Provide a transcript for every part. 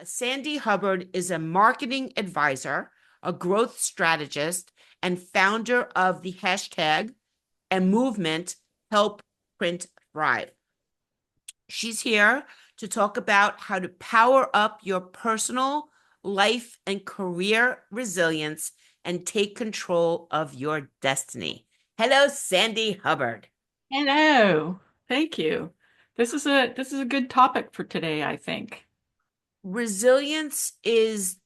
Sandy Hubbard is a marketing advisor, a growth strategist, and founder of the hashtag and movement Help Print Thrive. She's here to talk about how to power up your personal life and career resilience and take control of your destiny. Hello, Sandy Hubbard. Hello. Thank you. This is a good topic for today, I think. Resilience is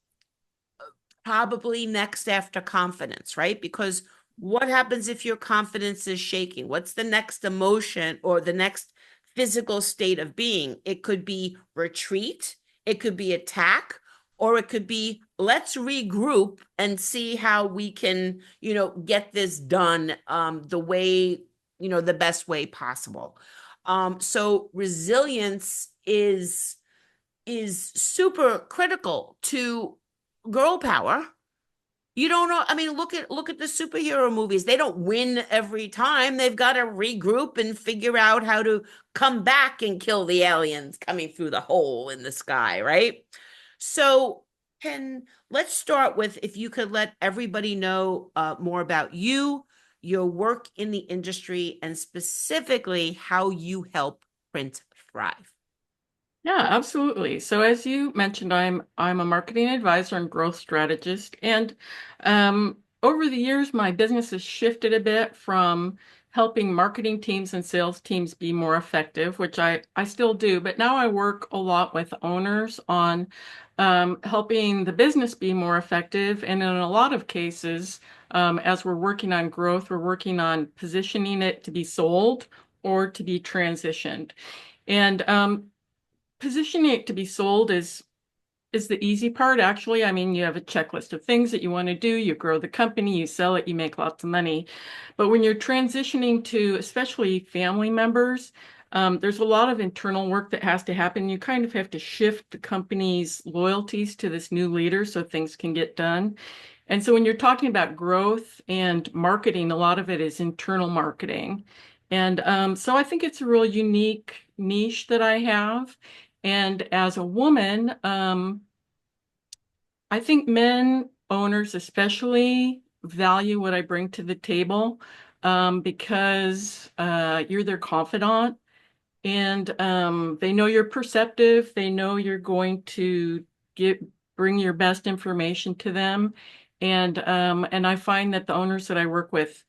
probably next after confidence, right? Because what happens if your confidence is shaking? What's the next emotion or the next physical state of being? It could be retreat, it could be attack, or it could be let's regroup and see how we can, get this done the way, the best way possible. So resilience is super critical to girl power. You don't know. I mean, look at the superhero movies. They don't win every time. They've got to regroup and figure out how to come back and kill the aliens coming through the hole in the sky, right? So, can let's start with if you could let everybody know more about you, your work in the industry, and specifically how you help print thrive. Yeah, absolutely. So as you mentioned, I'm a marketing advisor and growth strategist, and over the years, my business has shifted a bit from helping marketing teams and sales teams be more effective, which I still do, but now I work a lot with owners on helping the business be more effective, and in a lot of cases, as we're working on growth, we're working on positioning it to be sold or to be transitioned. And positioning it to be sold is the easy part, actually. I mean, you have a checklist of things that you want to do, you grow the company, you sell it, you make lots of money. But when you're transitioning to especially family members, there's a lot of internal work that has to happen. You kind of have to shift the company's loyalties to this new leader so things can get done. And so when you're talking about growth and marketing, a lot of it is internal marketing. And so I think it's a real unique niche that I have. And as a woman, I think men owners especially value what I bring to the table because you're their confidant and they know you're perceptive. They know you're going to get bring your best information to them. And I find that the owners that I work with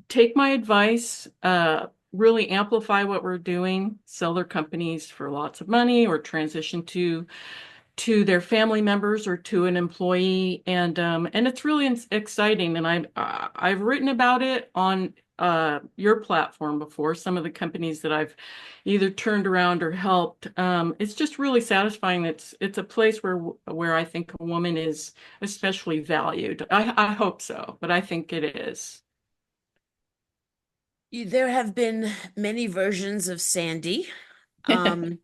take my advice, really amplify what we're doing, sell their companies for lots of money or transition to their family members or to an employee, and it's really exciting. And I've written about it on your platform before. Some of the companies that I've either turned around or helped. It's just really satisfying. It's a place where I think a woman is especially valued. I hope so, but I think it is. There have been many versions of Sandy. Um,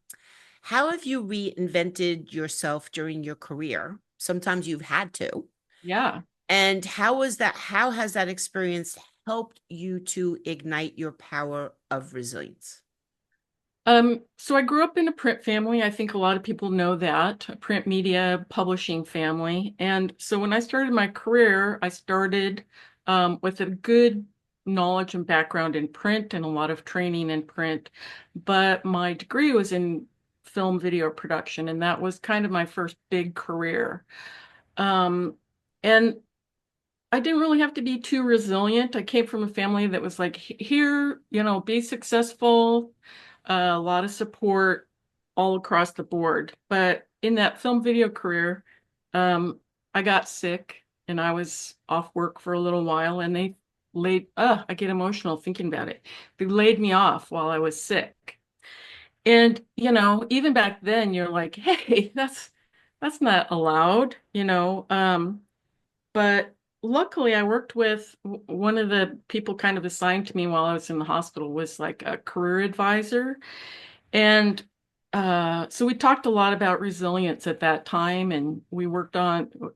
how have you reinvented yourself during your career? Sometimes you've had to. Yeah. And how has that experience helped you to ignite your power of resilience? So I grew up in a print family. I think a lot of people know that, a print media publishing family. And so when I started my career, I started with a good knowledge and background in print and a lot of training in print. But my degree was in film video production, and that was kind of my first big career. Um, and I didn't really have to be too resilient. I came from a family that was like, here, be successful, a lot of support all across the board. But in that film video career, I got sick and I was off work for a little while and I get emotional thinking about it. They laid me off while I was sick. And, even back then you're like, hey, that's not allowed, but luckily, I worked with one of the people kind of assigned to me while I was in the hospital was like a career advisor. And so we talked a lot about resilience at that time, and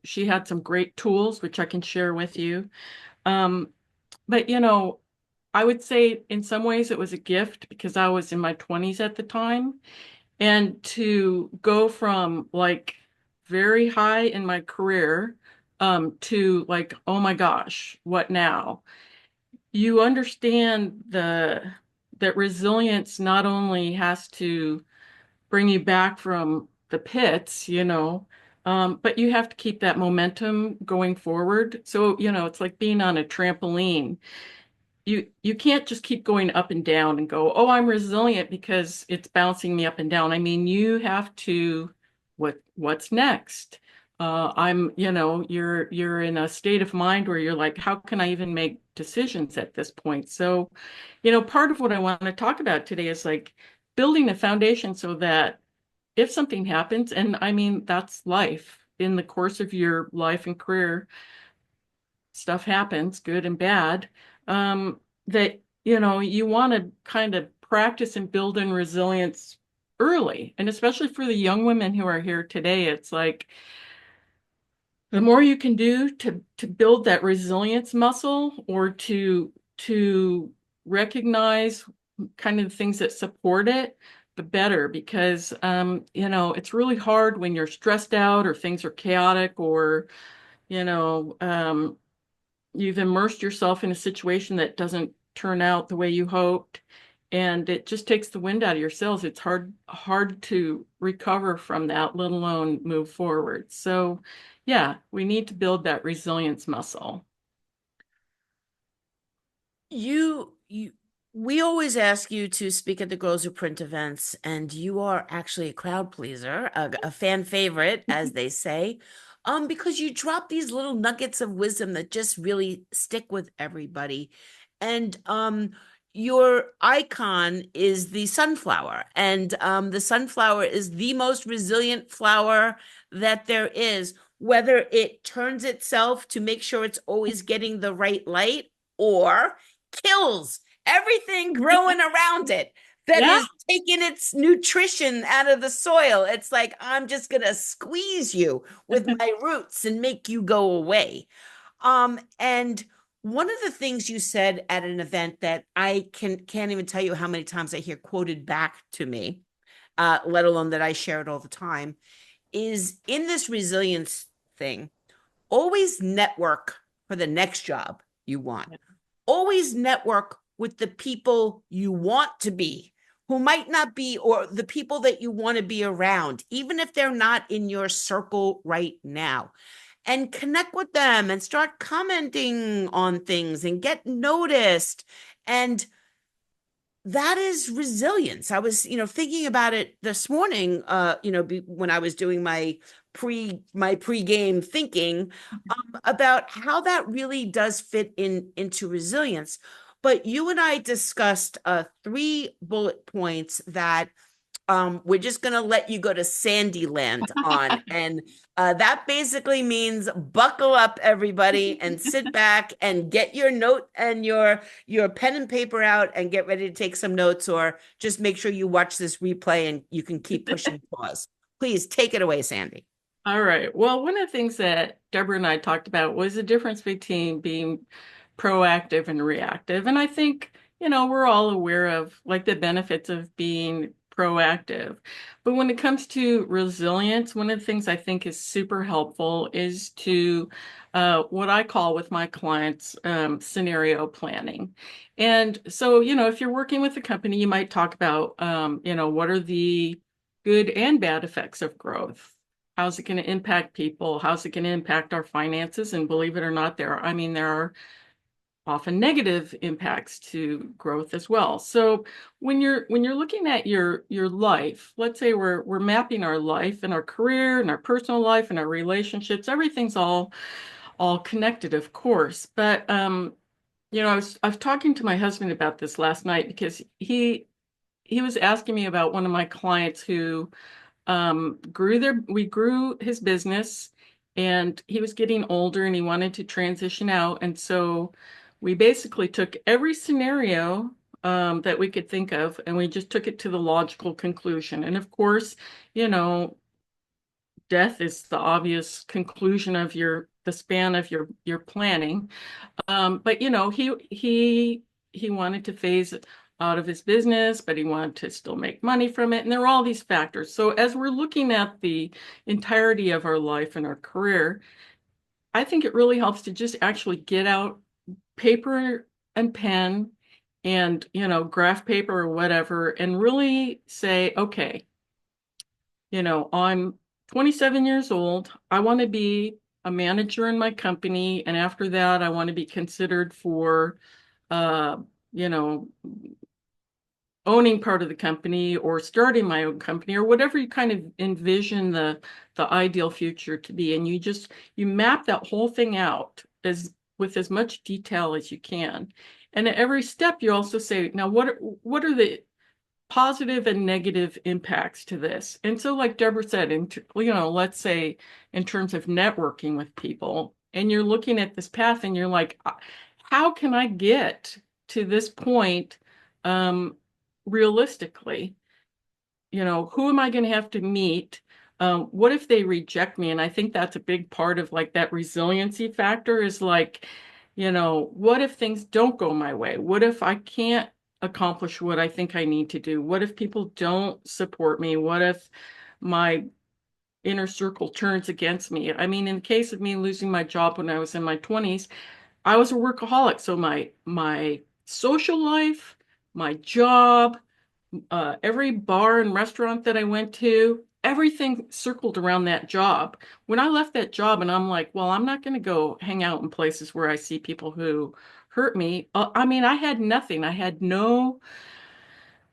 she had some great tools, which I can share with you. Um, but, I would say in some ways it was a gift because I was in my 20s at the time. And to go from like very high in my career to like, oh my gosh, what now? You understand that resilience not only has to bring you back from the pits, but you have to keep that momentum going forward. So, it's like being on a trampoline. You can't just keep going up and down and go, oh, I'm resilient because it's bouncing me up and down. I mean, you have to, what's next? You're in a state of mind where you're like, how can I even make decisions at this point? So, part of what I want to talk about today is like building a foundation so that if something happens, and I mean, that's life in the course of your life and career, stuff happens, good and bad, that, you want to kind of practice and build in resilience early. And especially for the young women who are here today, it's like the more you can do to build that resilience muscle or to recognize kind of the things that support it, the better, because it's really hard when you're stressed out or things are chaotic or you know, you've immersed yourself in a situation that doesn't turn out the way you hoped, and it just takes the wind out of your sails. It's hard to recover from that, let alone move forward. So, yeah, we need to build that resilience muscle. You we always ask you to speak at the Girls Who Print events, and you are actually a crowd pleaser, a fan favorite, as they say, because you drop these little nuggets of wisdom that just really stick with everybody. And your icon is the sunflower, and the sunflower is the most resilient flower that there is, whether it turns itself to make sure it's always getting the right light or kills everything growing around it that Yeah. is taking its nutrition out of the soil. It's like, I'm just going to squeeze you with my roots and make you go away. And one of the things you said at an event that I can't even tell you how many times I hear quoted back to me, let alone that I share it all the time, is in this resilience thing, always network for the next job you want. Always network with the people you want to be, who might not be, or the people that you want to be around, even if they're not in your circle right now. And connect with them and start commenting on things and get noticed. And that is resilience. I was, thinking about it this morning, when I was doing my pre-game thinking about how that really does fit into resilience. But you and I discussed three bullet points that we're just going to let you go to Sandyland on. And that basically means buckle up, everybody, and sit back and get your note and your pen and paper out and get ready to take some notes, or just make sure you watch this replay and you can keep pushing pause. Please take it away, Sandy. All right. Well, one of the things that Deborah and I talked about was the difference between being proactive and reactive. And I think, we're all aware of like the benefits of being proactive. But when it comes to resilience, one of the things I think is super helpful is to what I call with my clients scenario planning. And so, if you're working with a company, you might talk about, what are the good and bad effects of growth? How's it going to impact people? How's it going to impact our finances? And believe it or not, there are often negative impacts to growth as well. So when you're looking at your life, let's say we're mapping our life and our career and our personal life and our relationships, everything's all connected, of course. But I was talking to my husband about this last night because he was asking me about one of my clients who we grew his business, and he was getting older and he wanted to transition out. And so we basically took every scenario that we could think of and we just took it to the logical conclusion. And of course, you know, death is the obvious conclusion of the span of your planning. But he wanted to phase out of his business, but he wanted to still make money from it. And there were all these factors. So as we're looking at the entirety of our life and our career, I think it really helps to just actually get out paper and pen and, graph paper or whatever, and really say, okay, I'm 27 years old. I want to be a manager in my company. And after that, I want to be considered for, uh, you know, owning part of the company or starting my own company or whatever you kind of envision the ideal future to be. And you map that whole thing out as with as much detail as you can. And at every step you also say, now what are the positive and negative impacts to this? And so like Deborah said, let's say in terms of networking with people, and you're looking at this path and you're like, how can I get to this point realistically? Who am I going to have to meet? What if they reject me? And I think that's a big part of like that resiliency factor is like, what if things don't go my way? What if I can't accomplish what I think I need to do? What if people don't support me? What if my inner circle turns against me? I mean, in the case of me losing my job when I was in my 20s, I was a workaholic. So my social life, my job, every bar and restaurant that I went to, everything circled around that job. When I left that job and I'm like, well, I'm not going to go hang out in places where I see people who hurt me. I mean, I had nothing. I had no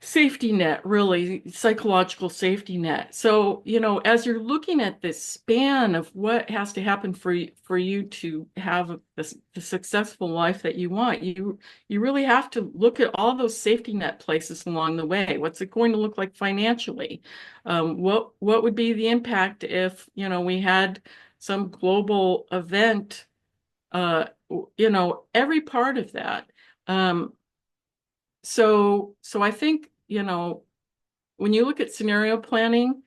safety net, really, psychological safety net. So, as you're looking at this span of what has to happen for you to have the successful life that you want, you really have to look at all those safety net places along the way. What's it going to look like financially? What would be the impact if, we had some global event, every part of that. So I think, when you look at scenario planning,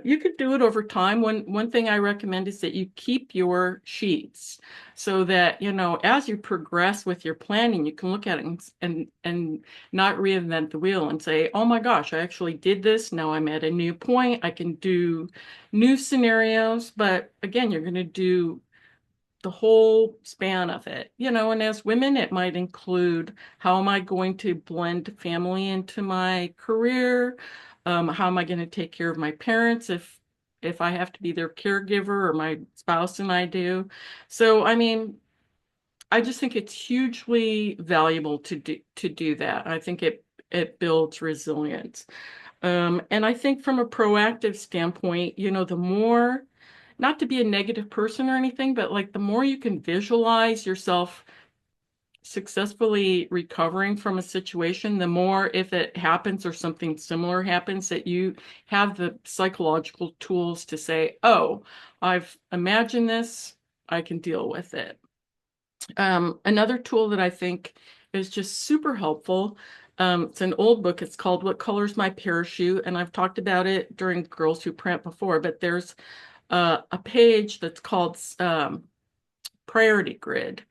you could do it over time. One thing I recommend is that you keep your sheets so that, as you progress with your planning, you can look at it and not reinvent the wheel and say, oh my gosh, I actually did this. Now I'm at a new point. I can do new scenarios. But again, you're going to do the whole span of it, and as women, it might include how am I going to blend family into my career? How am I going to take care of my parents if I have to be their caregiver or my spouse and I do? So, I mean, I just think it's hugely valuable to do that. I think it builds resilience. And I think from a proactive standpoint, the more, not to be a negative person or anything, but like the more you can visualize yourself successfully recovering from a situation, the more if it happens or something similar happens, that you have the psychological tools to say, oh, I've imagined this, I can deal with it. Another tool that I think is just super helpful. It's an old book. It's called What Color's My Parachute? And I've talked about it during Girls Who Print before, but there's a page that's called Priority Grid.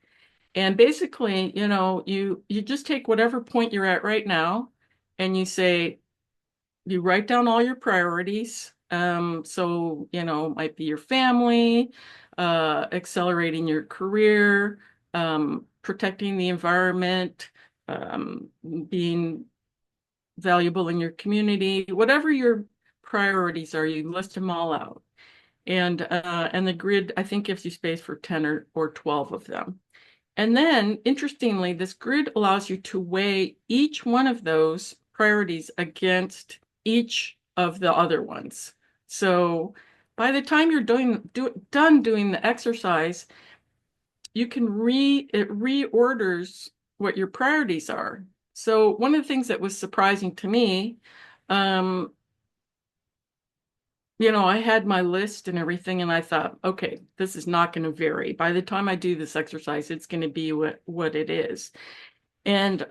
And basically, you just take whatever point you're at right now and you write down all your priorities. So, might be your family, accelerating your career, protecting the environment, being valuable in your community, whatever your priorities are, you list them all out. And the grid, I think, gives you space for 10 or 12 of them. And then, interestingly, this grid allows you to weigh each one of those priorities against each of the other ones. So by the time you're done doing the exercise, you can it reorders what your priorities are. So one of the things that was surprising to me, I had my list and everything, and I thought, okay, this is not going to vary. By the time I do this exercise, it's going to be what it is. And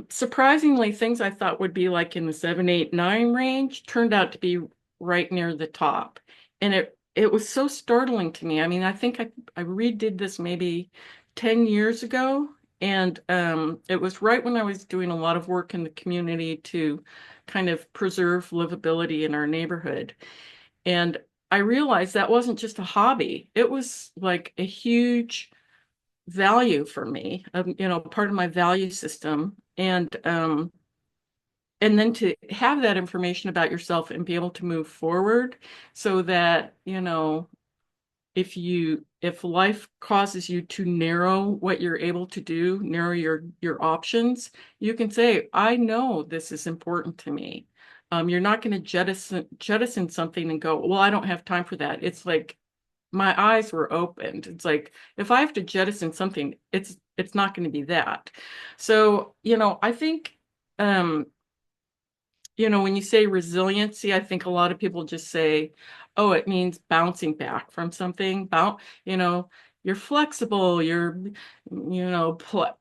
surprisingly, things I thought would be like in the 7, 8, 9 range turned out to be right near the top. And it was so startling to me. I mean, I think I redid this maybe 10 years ago, And it was right when I was doing a lot of work in the community to kind of preserve livability in our neighborhood. And I realized that wasn't just a hobby. It was like a huge value for me, part of my value system. And then to have that information about yourself and be able to move forward so that, if life causes you to narrow what you're able to do, narrow your options, you can say, I know this is important to me. You're not going to jettison something and go, well, I don't have time for that. It's like my eyes were opened. It's like if I have to jettison something, it's not going to be that. So, I think when you say resiliency, I think a lot of people just say, oh, it means bouncing back from something. You know, you're flexible,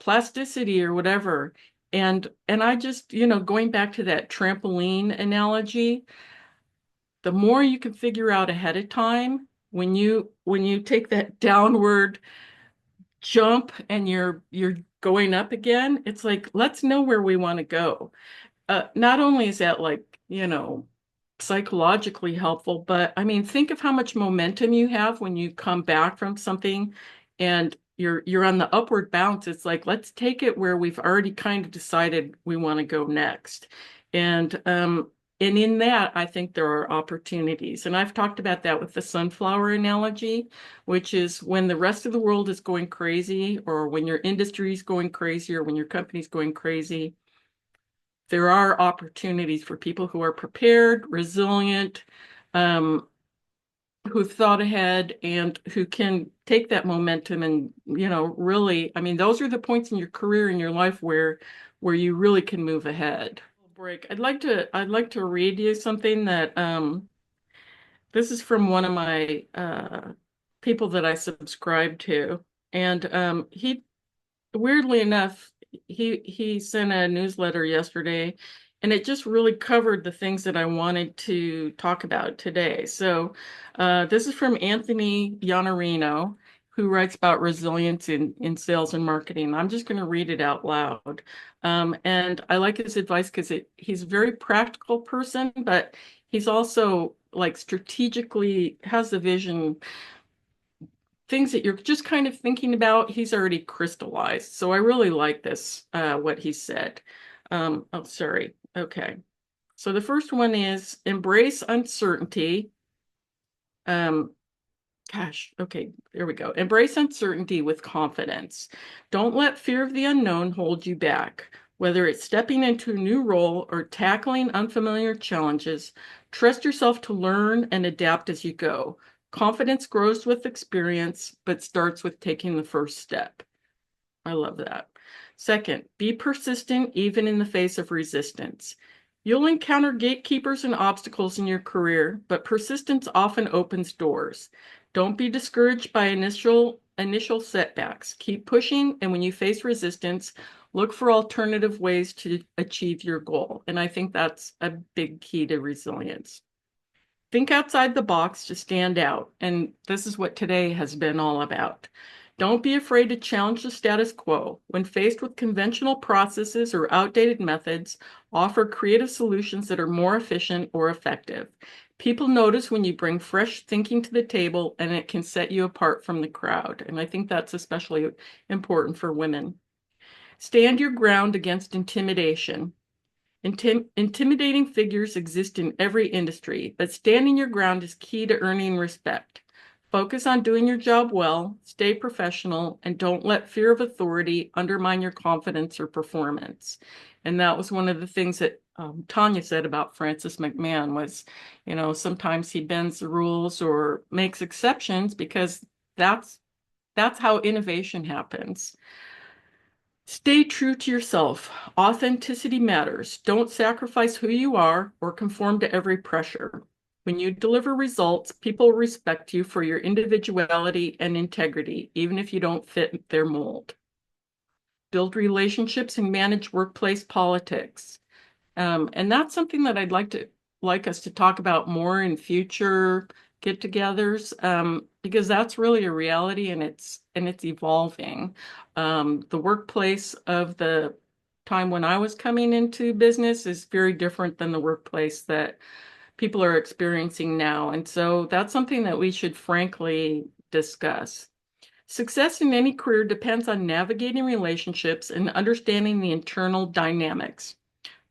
plasticity or whatever. And I just, going back to that trampoline analogy, the more you can figure out ahead of time, when you take that downward jump and you're going up again, it's like, let's know where we want to go. Not only is that like, psychologically helpful, but I mean, think of how much momentum you have when you come back from something and you're on the upward bounce. It's like, let's take it where we've already kind of decided we want to go next. And in that, I think there are opportunities. And I've talked about that with the sunflower analogy, which is when the rest of the world is going crazy, or when your industry is going crazy, or when your company's going crazy, there are opportunities for people who are prepared, resilient, um, who've thought ahead, and who can take that momentum and, really, I mean, those are the points in your career, in your life where you really can move ahead. Break. I'd like to read you something that this is from one of my people that I subscribe to. And he weirdly enough, he sent a newsletter yesterday, and it just really covered the things that I wanted to talk about today. So this is from Anthony Iannarino, who writes about resilience in sales and marketing. I'm just going to read it out loud. And I like his advice because he's a very practical person, but he's also like strategically has the vision, things that you're just kind of thinking about, he's already crystallized. So I really like this, what he said. Oh, sorry. Okay. So the first one is embrace uncertainty. Um, okay, there we go. Embrace uncertainty with confidence. Don't let fear of the unknown hold you back. Whether it's stepping into a new role or tackling unfamiliar challenges, trust yourself to learn and adapt as you go. Confidence grows with experience, but starts with taking the first step. I love that. Second, be persistent even in the face of resistance. You'll encounter gatekeepers and obstacles in your career, but persistence often opens doors. Don't be discouraged by initial setbacks. Keep pushing, and when you face resistance, look for alternative ways to achieve your goal. And I think that's a big key to resilience. Think outside the box to stand out, and this is what today has been all about. Don't be afraid to challenge the status quo. When faced with conventional processes or outdated methods, offer creative solutions that are more efficient or effective. People notice when you bring fresh thinking to the table, and it can set you apart from the crowd. And I think that's especially important for women. Stand your ground against intimidation. Intimidating figures exist in every industry, but standing your ground is key to earning respect. Focus on doing your job well, stay professional, and don't let fear of authority undermine your confidence or performance. And that was one of the things that Tanya said about Francis McMahon was, sometimes he bends the rules or makes exceptions because that's how innovation happens. Stay true to yourself. Authenticity matters. Don't sacrifice who you are or conform to every pressure. When you deliver results, people respect you for your individuality and integrity, even if you don't fit their mold. Build relationships and manage workplace politics. And that's something that I'd like us to talk about more in future get-togethers, because that's really a reality and it's evolving. The workplace of the time when I was coming into business is very different than the workplace that people are experiencing now. And so that's something that we should frankly discuss. Success in any career depends on navigating relationships and understanding the internal dynamics.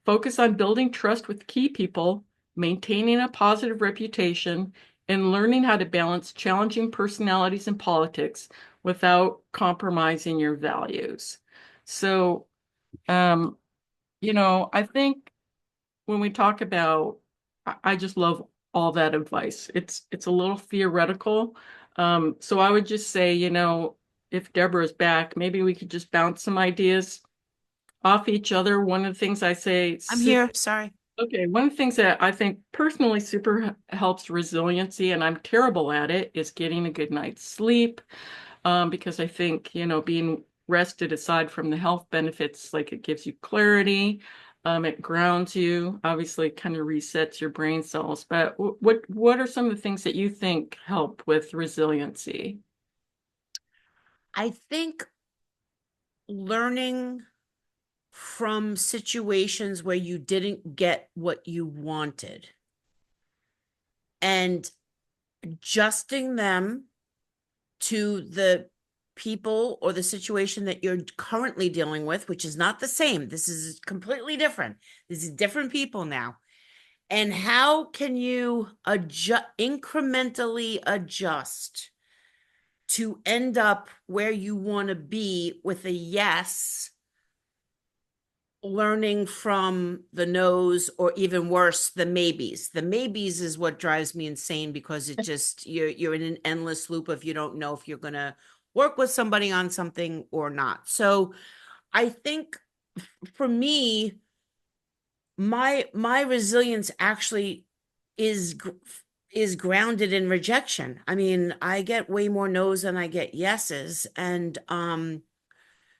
Focus on building trust with key people, maintaining a positive reputation, and learning how to balance challenging personalities and politics without compromising your values. So, um, I think when we talk about, I just love all that advice. It's a little theoretical. So I would just say, if Deborah's back, maybe we could just bounce some ideas off each other. One of the things I say, I'm here. Sorry. okay, one of the things that I think personally super helps resiliency, and I'm terrible at it, is getting a good night's sleep. Because I think, being rested aside from the health benefits, like it gives you clarity, it grounds you, obviously kind of resets your brain cells. But what are some of the things that you think help with resiliency? I think learning from situations where you didn't get what you wanted and adjusting them to the people or the situation that you're currently dealing with, which is not the same. This is completely different. This is different people now. And how can you incrementally adjust to end up where you want to be with a yes, learning from the no's, or even worse, the maybes. The maybes is what drives me insane, because it just, you're in an endless loop if you don't know if you're going to work with somebody on something or not. So I think for me, my resilience actually is is grounded in rejection. I mean, I get way more no's than I get yeses. And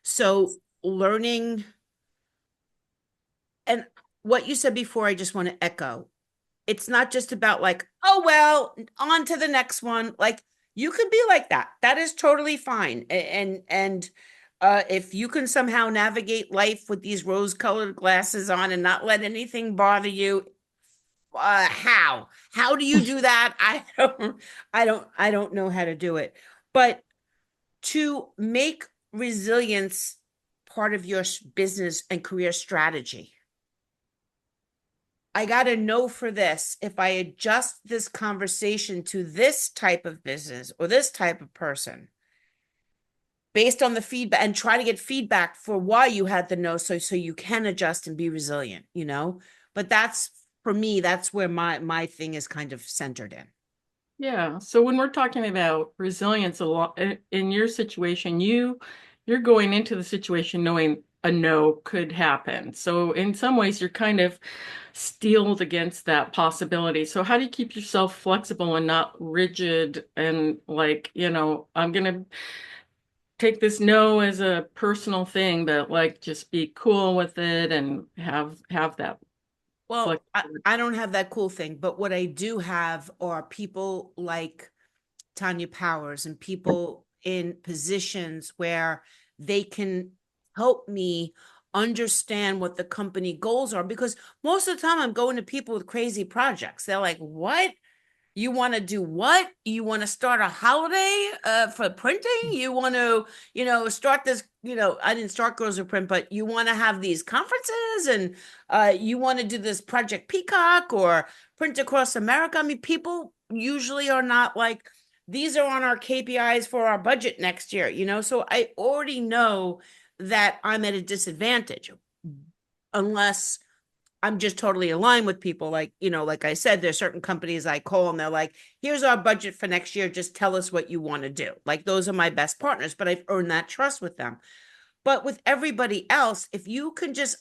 so learning, and what you said before, I just want to echo. It's not just about like, oh, well, on to the next one. Like, you could be like that. That is totally fine. And if you can somehow navigate life with these rose-colored glasses on and not let anything bother you, how do you do that? I don't know how to do it. But to make resilience part of your business and career strategy, I got to know for this, if I adjust this conversation to this type of business or this type of person based on the feedback, and try to get feedback for why you had the no, so you can adjust and be resilient. But that's, for me, that's where my thing is kind of centered in. Yeah. So when we're talking about resilience, a lot in your situation, you're going into the situation knowing a no could happen. So in some ways, you're kind of steeled against that possibility. So how do you keep yourself flexible and not rigid and like, I'm gonna take this no as a personal thing, but like just be cool with it and have that Well, flexibility. I don't have that cool thing, but what I do have are people like Tanya Powers and people in positions where they can help me understand what the company goals are. Because most of the time I'm going to people with crazy projects. They're like, what? You want to do what? You want to start a holiday for printing? You want to, start this, I didn't start Girls Who Print, but you want to have these conferences, and you want to do this Project Peacock or Print Across America. I mean, people usually are not like, these are on our KPIs for our budget next year. So I already know that I'm at a disadvantage unless I'm just totally aligned with people. Like, like I said, there's certain companies I call and they're like, here's our budget for next year. Just tell us what you want to do. Like, those are my best partners, but I've earned that trust with them. But with everybody else, if you can just,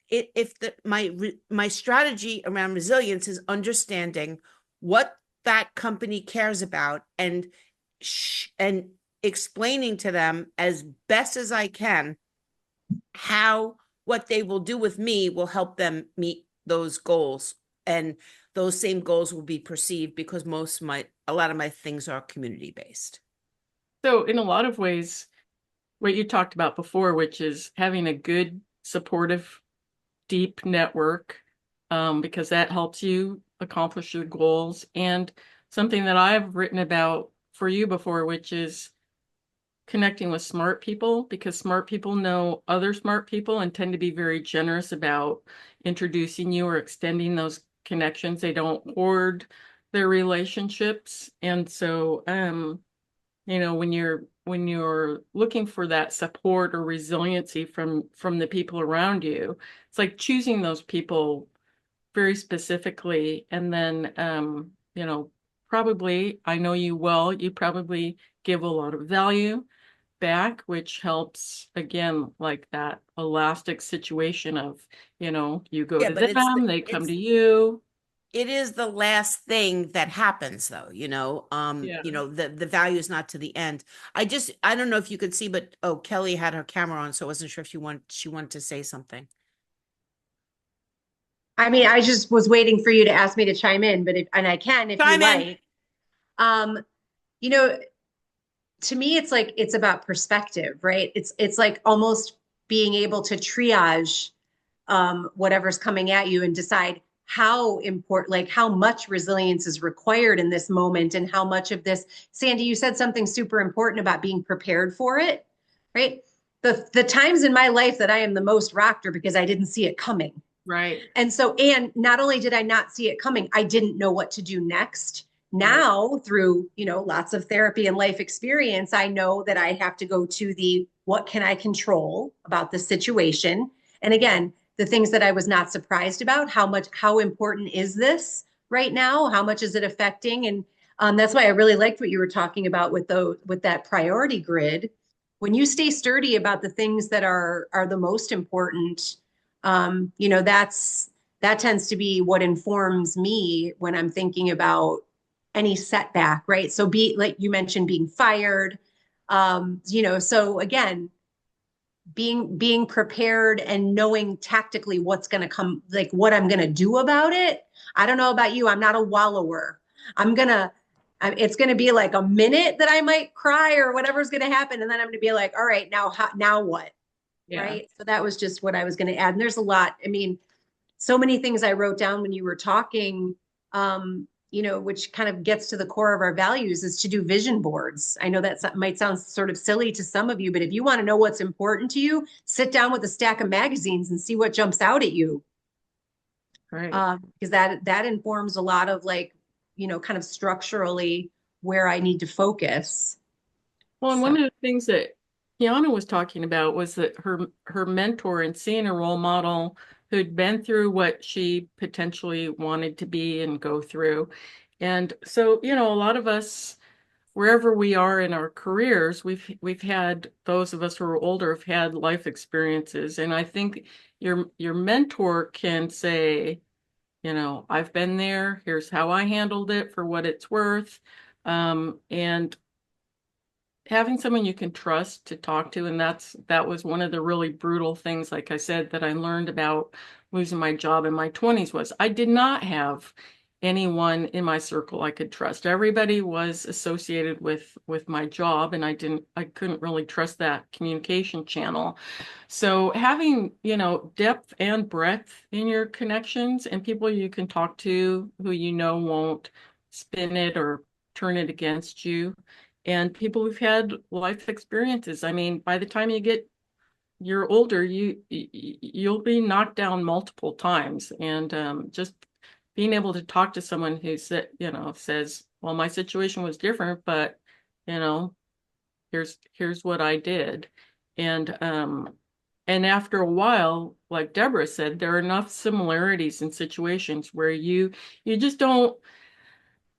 if my strategy around resilience is understanding what that company cares about, and explaining to them as best as I can how what they will do with me will help them meet those goals and those same goals will be perceived because a lot of my things are community based. So in a lot of ways, what you talked about before, which is having a good, supportive, deep network, because that helps you accomplish your goals. And something that I've written about for you before, which is connecting with smart people, because smart people know other smart people and tend to be very generous about introducing you or extending those connections. They don't hoard their relationships. And so, when you're looking for that support or resiliency from the people around you, it's like choosing those people very specifically. And then, probably, I know you well, you probably give a lot of value back, which helps again, like that elastic situation of, you go Yeah, to but them, they come to you. it is the last thing that happens though, Yeah. the value is not to the end. I don't know if you could see, but oh, Kelly had her camera on, so I wasn't sure if she wanted to say something. I mean, I just was waiting for you to ask me to chime in, but and I can if you Chime in. like. Um, you know, to me, it's like it's about perspective, right? It's like almost being able to triage whatever's coming at you and decide how important, like how much resilience is required in this moment, and how much of this. Sandy, you said something super important about being prepared for it, right? The times in my life that I am the most rocked are because I didn't see it coming. Right. And so, and not only did I not see it coming, I didn't know what to do next. Right. Now, through, lots of therapy and life experience, I know that I have to go to the what can I control about the situation? And again, the things that I was not surprised about, how important is this right now? How much is it affecting? And that's why I really liked what you were talking about with that priority grid. When you stay sturdy about the things that are the most important, that tends to be what informs me when I'm thinking about any setback, right? So be like you mentioned, being fired. So again, being prepared and knowing tactically what's going to come, like what I'm going to do about it. I don't know about you. I'm not a wallower. It's going to be like a minute that I might cry or whatever's going to happen. And then I'm going to be like, all right, now what? Yeah. Right. So that was just what I was going to add. And there's a lot. I mean, so many things I wrote down when you were talking, which kind of gets to the core of our values, is to do vision boards. I know that might sound sort of silly to some of you, but if you want to know what's important to you, sit down with a stack of magazines and see what jumps out at you. Right. Because that informs a lot of kind of structurally where I need to focus. Well, and one So of the things that Kiana was talking about was that her mentor and seeing a role model who'd been through what she potentially wanted to be and go through. And so, a lot of us, wherever we are in our careers, we've had, those of us who are older have had life experiences. And I think your mentor can say, I've been there, here's how I handled it for what it's worth. And having someone you can trust to talk to, and that was one of the really brutal things, like I said, that I learned about losing my job in my 20s, was I did not have anyone in my circle I could trust. Everybody was associated with my job, and I couldn't really trust that communication channel. So having, depth and breadth in your connections and people you can talk to who won't spin it or turn it against you, and people who've had life experiences. I mean, by the time you're older, you'll be knocked down multiple times, and just being able to talk to someone who says, well, my situation was different, but you know, here's what I did. And after a while, like Deborah said, there are enough similarities in situations where you just don't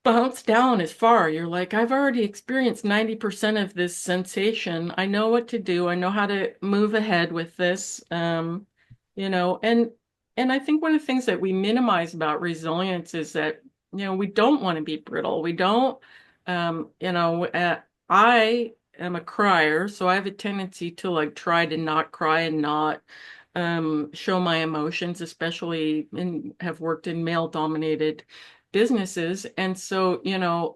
bounce down as far. You're like, I've already experienced 90% of this sensation. I know what to do. I know how to move ahead with this. You know, and I think one of the things that we minimize about resilience is that, we don't want to be brittle. We don't, I am a crier, so I have a tendency to like try to not cry and not show my emotions, especially have worked in male-dominated businesses. And so,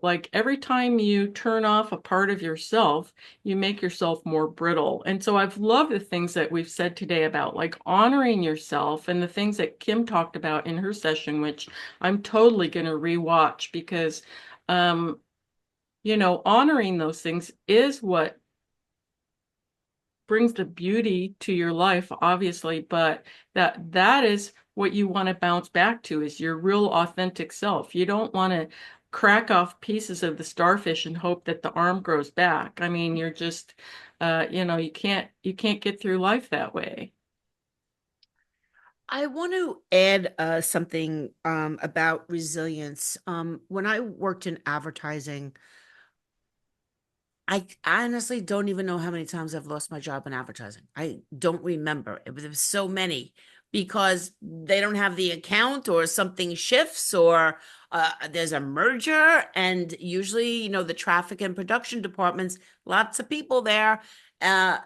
like every time you turn off a part of yourself, you make yourself more brittle. And so I've loved the things that we've said today about like honoring yourself and the things that Kim talked about in her session, which I'm totally going to rewatch because, honoring those things is what brings the beauty to your life, obviously, but that is what you want to bounce back to is your real authentic self. You don't want to crack off pieces of the starfish and hope that the arm grows back. I mean, you're just you can't get through life that way. I want to add something about resilience. When I worked in advertising, I honestly don't even know how many times I've lost my job in advertising. I don't remember. It was so many because they don't have the account or something shifts or there's a merger. And usually, the traffic and production departments, lots of people there.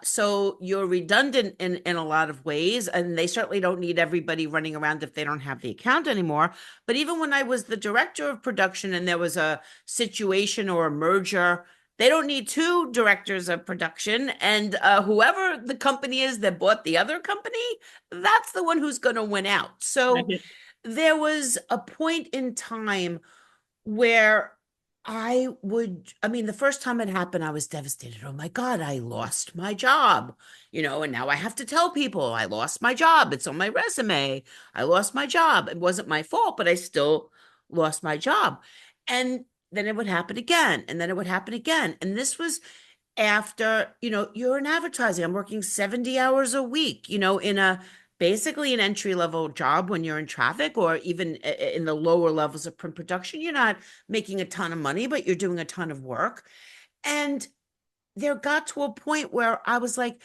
So you're redundant in a lot of ways, and they certainly don't need everybody running around if they don't have the account anymore. But even when I was the director of production and there was a situation or a merger, they don't need two directors of production. And whoever the company is that bought the other company, that's the one who's going to win out. So there was a point in time where I mean, the first time it happened, I was devastated. Oh my God, I lost my job, and now I have to tell people I lost my job. It's on my resume. I lost my job. It wasn't my fault, but I still lost my job. And then it would happen again, and then it would happen again. And this was after, you're in advertising. I'm working 70 hours a week, in a basically an entry level job when you're in traffic or even in the lower levels of print production. You're not making a ton of money, but you're doing a ton of work. And there got to a point where I was like,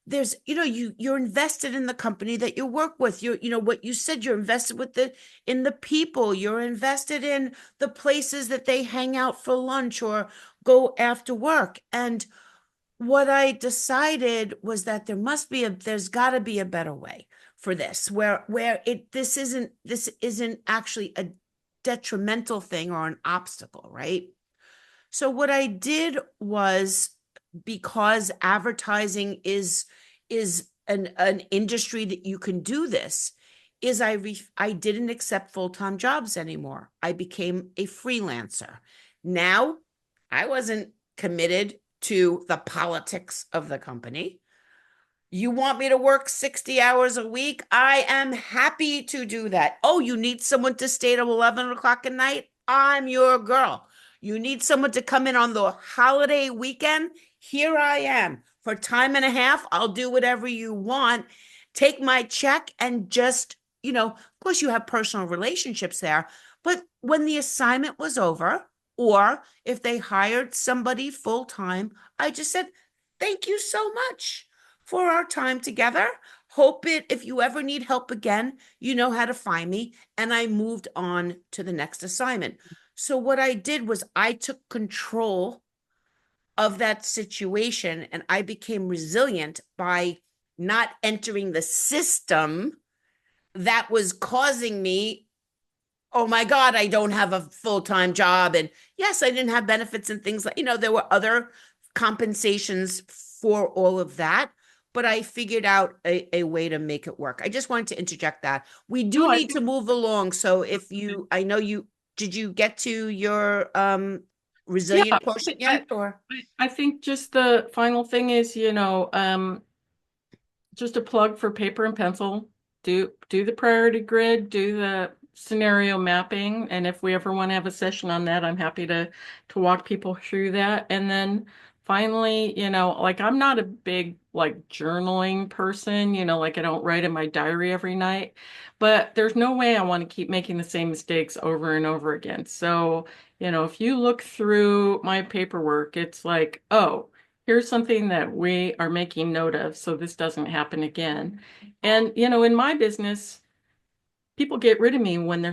there's, you're invested in the company that you work with. What you said, you're invested in the people, you're invested in the places that they hang out for lunch or go after work. And what I decided was that there's got to be a better way for this, where this isn't actually a detrimental thing or an obstacle, right? So what I did was, because advertising is an industry that you can do this, is I didn't accept full-time jobs anymore. I became a freelancer. Now, I wasn't committed to the politics of the company. You want me to work 60 hours a week? I am happy to do that. Oh, you need someone to stay till 11 o'clock at night? I'm your girl. You need someone to come in on the holiday weekend? Here I am. For time and a half, I'll do whatever you want. Take my check and just, of course, you have personal relationships there. But when the assignment was over, or if they hired somebody full time, I just said, thank you so much for our time together. If you ever need help again, you know how to find me. And I moved on to the next assignment. So what I did was I took control of that situation and I became resilient by not entering the system that was causing me, oh my God, I don't have a full-time job. And yes, I didn't have benefits and things like, there were other compensations for all of that, but I figured out a way to make it work. I just wanted to interject that. We do No, I need to move along. So I know did you get to your yeah, resilient quotient I, yet or? I think just the final thing is, just a plug for paper and pencil. Do the priority grid, do the scenario mapping, and if we ever want to have a session on that, I'm happy to walk people through that. And then finally, like I'm not a big like journaling person, like I don't write in my diary every night, but there's no way I want to keep making the same mistakes over and over again. So, if you look through my paperwork, it's like, oh, here's something that we are making note of so this doesn't happen again. And, in my business, people get rid of me when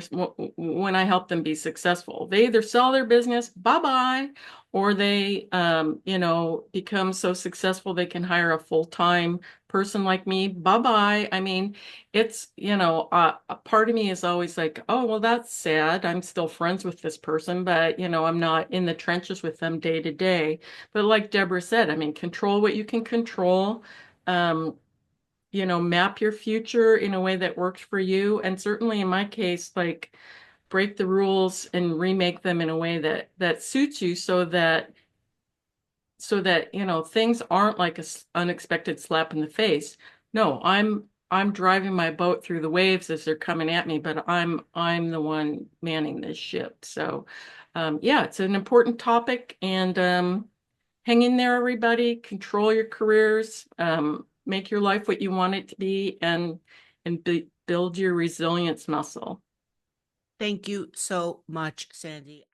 I help them be successful. They either sell their business, bye-bye, or they become so successful they can hire a full-time person like me, bye-bye. I mean, it's, a part of me is always like, oh, well, that's sad. I'm still friends with this person, but I'm not in the trenches with them day to day. But like Deborah said, I mean, control what you can control. Map your future in a way that works for you. And certainly in my case, like break the rules and remake them in a way that suits you so that things aren't like a unexpected slap in the face. No, I'm driving my boat through the waves as they're coming at me, but I'm the one manning this ship. So yeah, it's an important topic, and hang in there, everybody. Control your careers. Make your life what you want it to be, and build your resilience muscle. Thank you so much, Sandy.